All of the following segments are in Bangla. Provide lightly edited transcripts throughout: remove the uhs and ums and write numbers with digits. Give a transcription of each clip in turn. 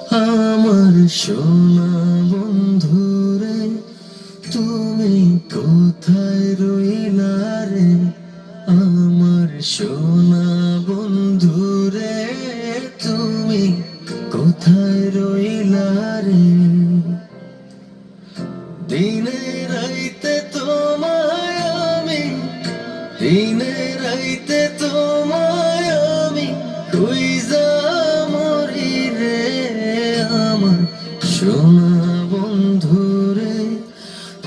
আমার সোনা বন্ধুরে তুমি কোথায় রইলা রে? আমার সোনা বন্ধুরে তুমি কোথায় রইলা রে? দিনে রাইতে তোমায় আমি, দিনে রাইতে তোমায় আমি খুঁজা মরি রে। আমার সোনা বন্ধুরে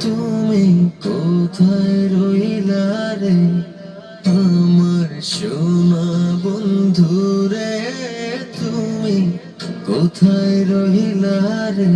তুমি কোথায় রইলা রে? আমার সোনা বন্ধুরে তুমি কোথায় রইলা রে?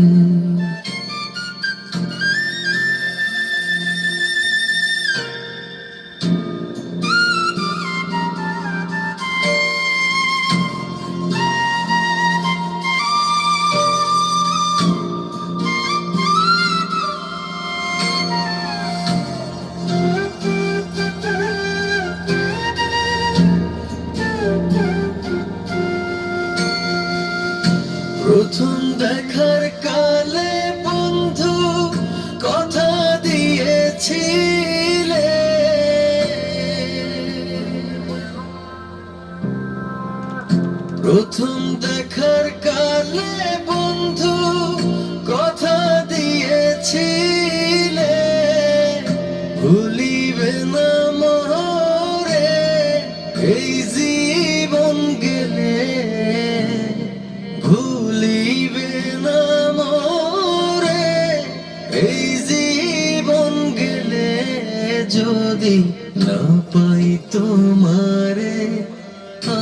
প্রথম দেখার কালে বন্ধু কথা দিয়েছিলে, প্রথম দেখার কালে বন্ধু কথা দিয়েছিলে, ভুলিবে না মোরে এই জীবন গেলে, ভুলিবে না মোরে এই জীবন গেলে। যদি না পাই তোমারে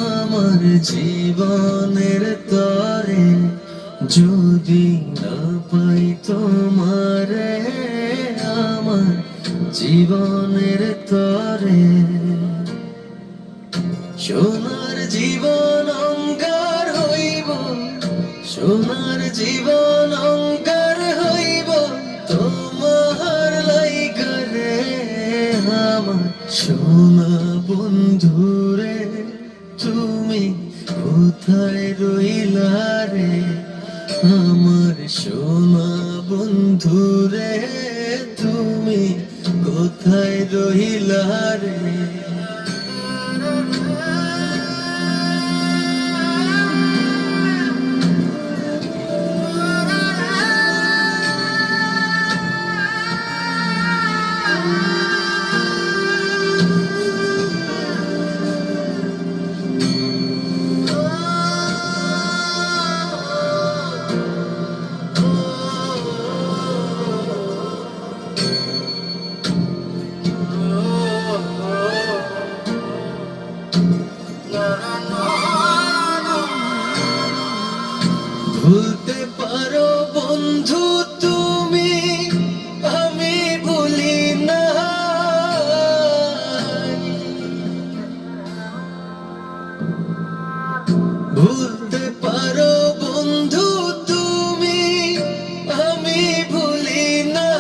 আমার জীবনের তরে, যদি না পাই তোমারে আমার জীবনের তরে, সোনার জীবন অঙ্গার হইব, সোনার জীবন অঙ্গার হইব তোমার লাইগা রে। আমার সোনা বন্ধুরে তুমি কোথায় রইলা রে? আমার সোনা বন্ধুরে তুমি কোথায় রইলা রে? ভুলতে পারো বন্ধু তুমি, আমি ভুলি না। ভুলতে পারো বন্ধু তুমি, আমি ভুলি না।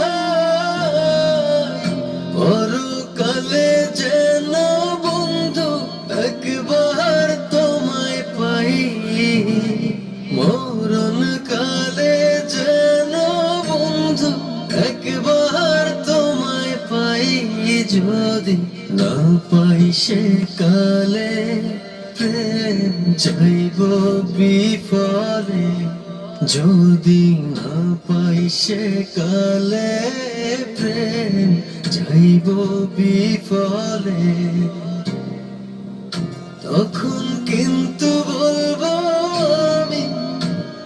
পরকালে যেন বন্ধু একবার তোমায় পাই, মরণ কালে যেন বন্ধু একবার তোমায় পাই। যদি না পাই সে কালে প্রেম যাইব বিফলে, যদি না পাই সে কালে প্রেম যাইব বিফলে। তখন কিন্তু বলবো আমি,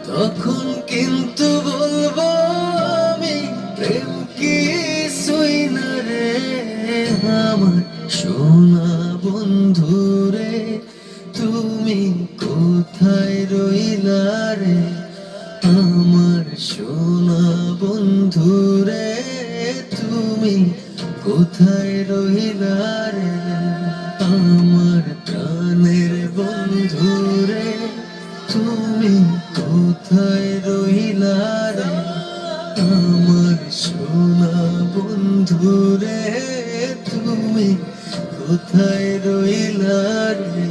তখন কিন্তু বলবো আমি প্রেম কিছুই না রে। আমার সোনা বন্ধুরে তুমি কোথায় রইলা রে? আমার সোনা বন্ধুরে তুমি কোথায় রইলা রে? আমার প্রাণের বন্ধুরে তুমি কোথায় রইলা রে? আমার সোনা বন্ধুরে তুমি কোথায় রইলা রে?